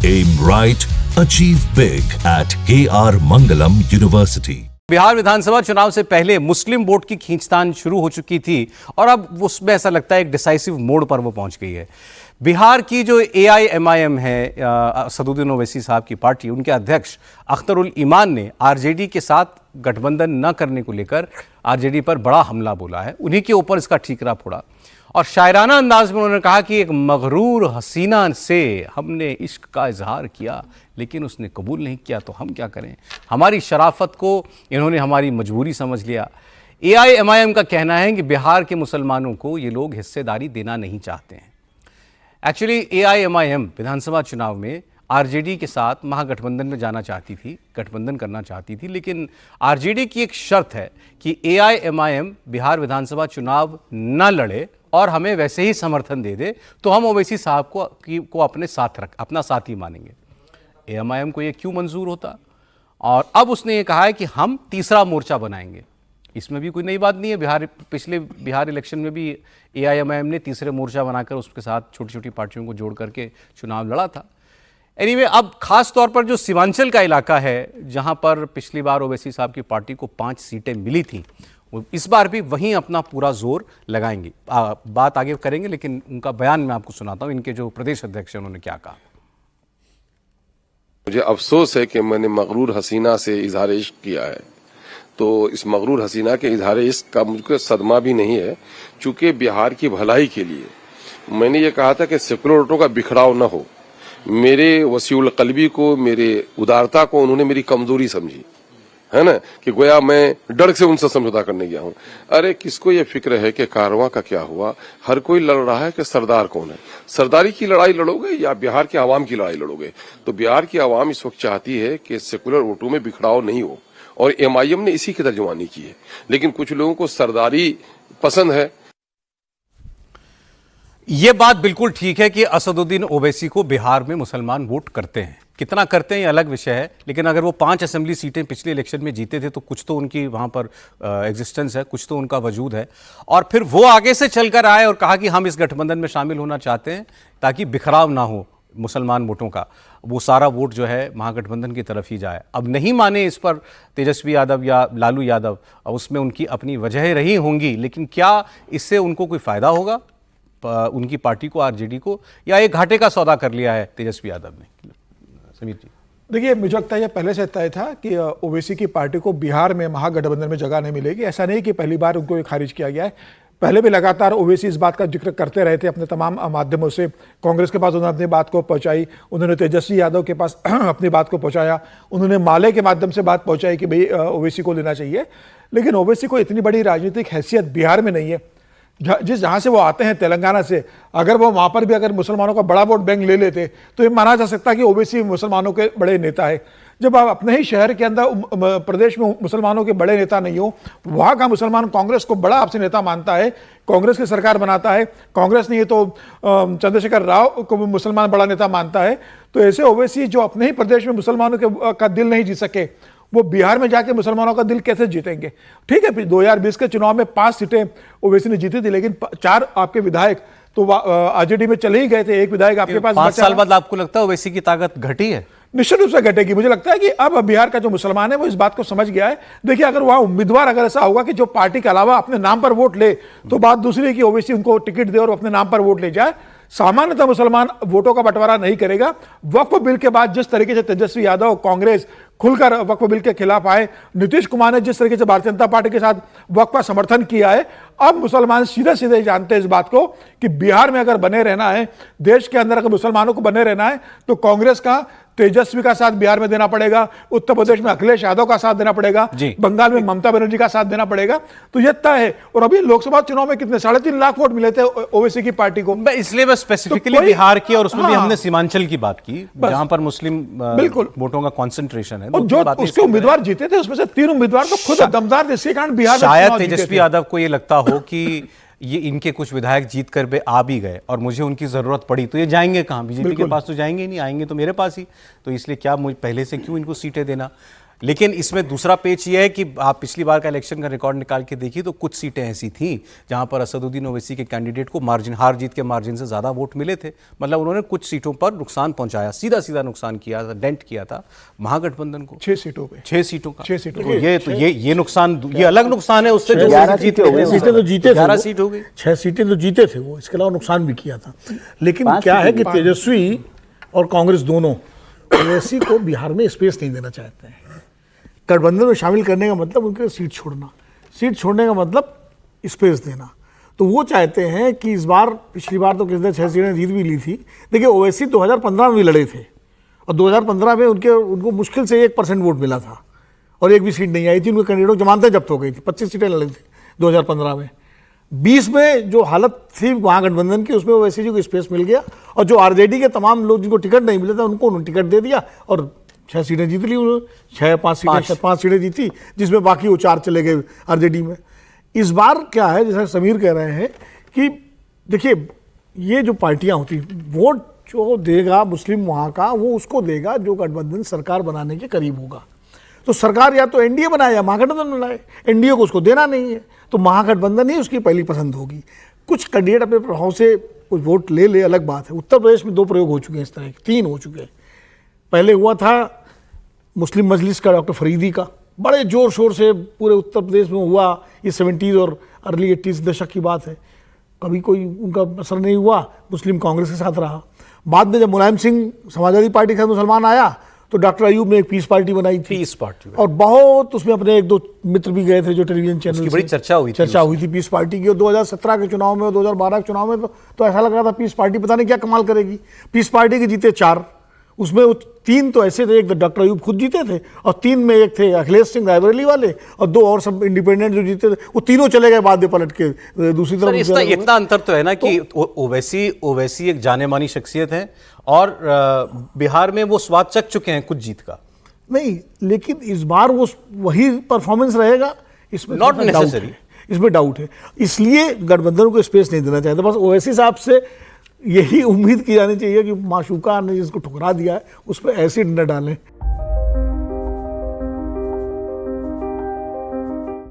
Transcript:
Aim right, achieve big at KR Mangalam University. Bihar विधानसभा चुनाव से पहले मुस्लिम वोट की खींचतान शुरू हो चुकी थी और अब उसमें ऐसा लगता है एक डिसाइसिव मोड़ पर वो पहुंच गई है। बिहार की जो AIMIM है, असदुद्दीन ओवैसी साहब की पार्टी, उनके अध्यक्ष अख्तरुल ईमान ने आरजेडी के साथ गठबंधन न करने को लेकर आरजेडी पर बड़ा हमला बोला है। उन्हीं के ऊपर इसका ठीकरा फोड़ा और शायराना अंदाज में उन्होंने कहा कि एक मगरूर हसीना से हमने इश्क का इजहार किया लेकिन उसने कबूल नहीं किया, तो हम क्या करें। हमारी शराफत को इन्होंने हमारी मजबूरी समझ लिया। AIMIM का कहना है कि बिहार के मुसलमानों को ये लोग हिस्सेदारी देना नहीं चाहते हैं। एक्चुअली AIMIM विधानसभा चुनाव में आरजेडी के साथ महागठबंधन में जाना चाहती थी, गठबंधन करना चाहती थी, लेकिन आरजेडी की एक शर्त है कि AIMIM बिहार विधानसभा चुनाव न लड़े और हमें वैसे ही समर्थन दे दे तो हम ओवैसी साहब को अपना साथी मानेंगे। AIMIM को ये क्यों मंजूर होता? और अब उसने ये कहा है कि हम तीसरा मोर्चा बनाएंगे। इसमें भी कोई नई बात नहीं है। पिछले बिहार इलेक्शन में भी AIMIM ने तीसरे मोर्चा बनाकर उसके साथ छोटी छोटी पार्टियों को जोड़ करके चुनाव लड़ा था। एनीवे, अब खास तौर पर जो सीमांचल का इलाका है, जहां पर पिछली बार ओवैसी साहब की पार्टी को 5 सीटें मिली थी, वो इस बार भी वहीं अपना पूरा जोर लगाएंगे। बात आगे करेंगे, लेकिन उनका बयान मैं आपको सुनाता हूं। इनके जो प्रदेश अध्यक्ष हैं उन्होंने क्या कहा। मुझे अफसोस है कि मैंने मगरूर हसीना से इजहार इश्क किया है, तो इस मगरूर हसीना के इजहार इश्क का मुझको सदमा भी नहीं है, चूंकि बिहार की भलाई के लिए मैंने ये कहा था कि सेकुलर वोटों का बिखराव न हो। मेरे वसीउल कल्बी को, मेरे उदारता को उन्होंने मेरी कमजोरी समझी है ना, कि गोया मैं डर से उनसे समझौता करने गया हूं। अरे किसको ये फिक्र है कि कारवां का क्या हुआ? हर कोई लड़ रहा है कि सरदार कौन है। सरदारी की लड़ाई लड़ोगे या बिहार के आवाम की लड़ाई लड़ोगे? तो बिहार की आवाम इस वक्त चाहती है कि सेकुलर वोटों में बिखराव नहीं हो, और MIM ने इसी की तर्जुमानी की है। लेकिन कुछ लोगों को सरदारी पसंद है। यह बात बिल्कुल ठीक है कि असदुद्दीन ओवैसी को बिहार में मुसलमान वोट करते हैं। कितना करते हैं ये अलग विषय है, लेकिन अगर वो 5 असेंबली सीटें पिछले इलेक्शन में जीते थे तो कुछ तो उनकी वहां पर एग्जिस्टेंस है, कुछ तो उनका वजूद है। और फिर वो आगे से चलकर आए और कहा कि हम इस गठबंधन में शामिल होना चाहते हैं ताकि बिखराव ना हो मुसलमान वोटों का। वो सारा वोट जो है महागठबंधन की तरफ ही जाए। अब नहीं माने इस पर तेजस्वी यादव या लालू यादव, उसमें उनकी अपनी वजहें रही होंगी, लेकिन क्या इससे उनको कोई फायदा होगा उनकी पार्टी को, आरजेडी को, या एक घाटे का सौदा कर लिया है तेजस्वी यादव ने? समीर जी, देखिए, मुझे लगता है यह पहले से तय था कि ओवैसी की पार्टी को बिहार में महागठबंधन में जगह नहीं मिलेगी। ऐसा नहीं कि पहली बार उनको खारिज किया गया है। पहले भी लगातार ओवैसी इस बात का जिक्र करते रहे थे अपने तमाम माध्यमों से। कांग्रेस के पास उन्होंने अपनी बात को पहुंचाई, उन्होंने तेजस्वी यादव के पास अपनी बात को पहुंचाया, उन्होंने माले के माध्यम से बात पहुंचाई कि भाई ओवैसी को लेना चाहिए। लेकिन ओवैसी को इतनी बड़ी राजनीतिक हैसियत बिहार में नहीं है। जहां से वो आते हैं, तेलंगाना से, अगर वो वहां पर भी अगर मुसलमानों का बड़ा वोट बैंक ले लेते तो ये माना जा सकता है कि ओवैसी मुसलमानों के बड़े नेता है। जब आप अपने ही शहर के अंदर प्रदेश में मुसलमानों के बड़े नेता नहीं हो, वहां का मुसलमान कांग्रेस को बड़ा आपसे नेता मानता है, कांग्रेस की सरकार बनाता है, कांग्रेस नहीं है तो चंद्रशेखर राव को मुसलमान बड़ा नेता मानता है, तो ऐसे ओवैसी जो अपने ही प्रदेश में मुसलमानों का दिल नहीं जीत सके, वो बिहार में जाके मुसलमानों का दिल कैसे जीतेंगे? ठीक है, 2020 के चुनाव में 5 सीटें ओवैसी ने जीती थी, लेकिन 4 आपके विधायक तो आरजेडी में चले ही गए थे। एक विधायक आपके पास 5 साल बाद आपको लगता है ओवैसी की ताकत घटी है? निश्चित रूप से घटेगी। मुझे लगता है कि अब बिहार का जो मुसलमान है वो इस बात को समझ गया है। देखिए, अगर वहां उम्मीदवार अगर ऐसा होगा कि जो पार्टी के अलावा अपने नाम पर वोट ले, तो बात दूसरी है कि ओवैसी उनको टिकट दे और अपने नाम पर वोट ले जाए। सामान्यतः मुसलमान वोटों का बंटवारा नहीं करेगा। वक्फ बिल के बाद जिस तरीके से तेजस्वी यादव, कांग्रेस खुलकर वक्फ बिल के खिलाफ आए, नीतीश कुमार ने जिस तरीके से भारतीय जनता पार्टी के साथ वक्फ का समर्थन किया है, अब मुसलमान सीधे सीधे जानते हैं इस बात को कि बिहार में अगर बने रहना है, देश के अंदर अगर मुसलमानों को बने रहना है, तो कांग्रेस का, तेजस्वी का साथ बिहार में देना पड़ेगा, उत्तर प्रदेश में अखिलेश यादव का साथ देना पड़ेगा, बंगाल में ममता बनर्जी का साथ देना पड़ेगा। तो यह तय है। और अभी लोकसभा चुनाव में कितने 3.5 लाख वोट मिले थे ओवैसी की पार्टी को। इसलिए बस स्पेसिफिकली बिहार की, और उसमें भी हमने सीमांचल की बात की जहां पर मुस्लिम बिल्कुल वोटों का कंसंट्रेशन है। और जो उसके उम्मीदवार जीते थे उसमें से 3 उम्मीदवार तो खुद दमदार थे, इसके कारण बिहार में शायद तेजस्वी यादव को यह लगता हो कि ये इनके कुछ विधायक जीत कर पे आ भी गए और मुझे उनकी जरूरत पड़ी तो ये जाएंगे कहां? बीजेपी के पास तो जाएंगे नहीं, आएंगे तो मेरे पास ही, तो इसलिए क्या मुझे पहले से क्यों इनको सीटें देना। लेकिन इसमें दूसरा पेच ये है कि आप पिछली बार का इलेक्शन का रिकॉर्ड निकाल के देखिए तो कुछ सीटें ऐसी थी जहां पर असदुद्दीन ओवैसी के कैंडिडेट को मार्जिन, हार जीत के मार्जिन से ज़्यादा वोट मिले थे। मतलब उन्होंने कुछ सीटों पर नुकसान पहुंचाया, सीधा सीधा नुकसान किया था, डेंट किया था महागठबंधन को 6 सीटों पे 6 सीटों का। 6 सीटों तो ये नुकसान, ये अलग नुकसान है उससे जो 11 जीत सीटें हो गई। 11 सीटें तो जीते थे 11 वो। सीट हो गई। 6 सीटें तो जीते थे वो, इसके अलावा नुकसान भी किया था। लेकिन 5 क्या है कि सीटें- तेजस्वी और कांग्रेस दोनों ओवैसी को बिहार में स्पेस नहीं देना चाहते हैं। गठबंधन में शामिल करने का मतलब उनके सीट छोड़ना, सीट छोड़ने का मतलब स्पेस देना। तो वो चाहते हैं कि इस बार, पिछली बार तो किसने 6 सीटें जीत भी ली थी। देखिए ओवैसी 2015 में भी लड़े थे और 2015 में उनको मुश्किल से 1% वोट मिला था और एक भी सीट नहीं आई थी। उनके कैंडिडेटों की जमानतें जब्त हो गई थी, 25 सीटें लड़ी थी 2015 में। 20 में जो हालत थी महागठबंधन की, उसमें ओवैसी जी को स्पेस मिल गया और जो आरजेडी के तमाम लोग जिनको टिकट नहीं मिले थे उनको उन्होंने टिकट दे दिया और 6 सीटें जीत ली उन्होंने। 5 सीटें जीती, जिसमें बाकी वो 4 चले गए आरजेडी में। इस बार क्या है, जैसा समीर कह रहे हैं कि देखिए ये जो पार्टियां होती, वोट जो देगा मुस्लिम वहाँ का, वो उसको देगा जो गठबंधन सरकार बनाने के करीब होगा। तो सरकार या तो एनडीए बनाए या महागठबंधन बनाए, एनडीए को उसको देना नहीं है तो महागठबंधन ही उसकी पहली पसंद होगी। कुछ कैंडिडेट अपने प्रभाव से कुछ वोट ले ले, अलग बात है। उत्तर प्रदेश में 2 प्रयोग हो चुके हैं इस तरह के, 3 हो चुके हैं। पहले हुआ था मुस्लिम मजलिस का, डॉक्टर फरीदी का, बड़े जोर शोर से पूरे उत्तर प्रदेश में हुआ। ये 70s और अर्ली 80s दशक की बात है। कभी कोई उनका असर नहीं हुआ, मुस्लिम कांग्रेस के साथ रहा। बाद में जब मुलायम सिंह समाजवादी पार्टी के साथ मुसलमान आया तो डॉक्टर अयूब ने एक पीस पार्टी बनाई थी, पीस पार्टी और बहुत उसमें अपने 1-2 मित्र भी गए थे जो टेलीविजन चैनल उसकी बड़ी से चर्चा हुई थी पीस पार्टी की। और 2017 के चुनाव में और 2012 के चुनाव में तो ऐसा लग रहा था पीस पार्टी पता नहीं क्या कमाल करेगी। पीस पार्टी के जीते 4, उसमें 3 तो ऐसे थे, एक डॉक्टर अयूब खुद जीते थे और 3 में एक थे अखिलेश सिंह रायबरेली वाले और 2 और सब इंडिपेंडेंट जो जीते थे, वो तीनों चले गए बाद में पलट के दूसरी सर, तरफ। इतना अंतर तो है ना कि ओवैसी एक जाने मानी शख्सियत है और बिहार में वो स्वाद चख चुके हैं कुछ जीत का। नहीं, लेकिन इस बार वो वही परफॉर्मेंस रहेगा, इसमें Not थोड़ा doubt necessary. है। इसमें डाउट है, इसलिए गठबंधन को स्पेस नहीं देना चाहते। बस ओवैसी साहब से यही उम्मीद की जानी चाहिए कि माशूका ने जिसको ठुकरा दिया है उस पर एसिड न डालें।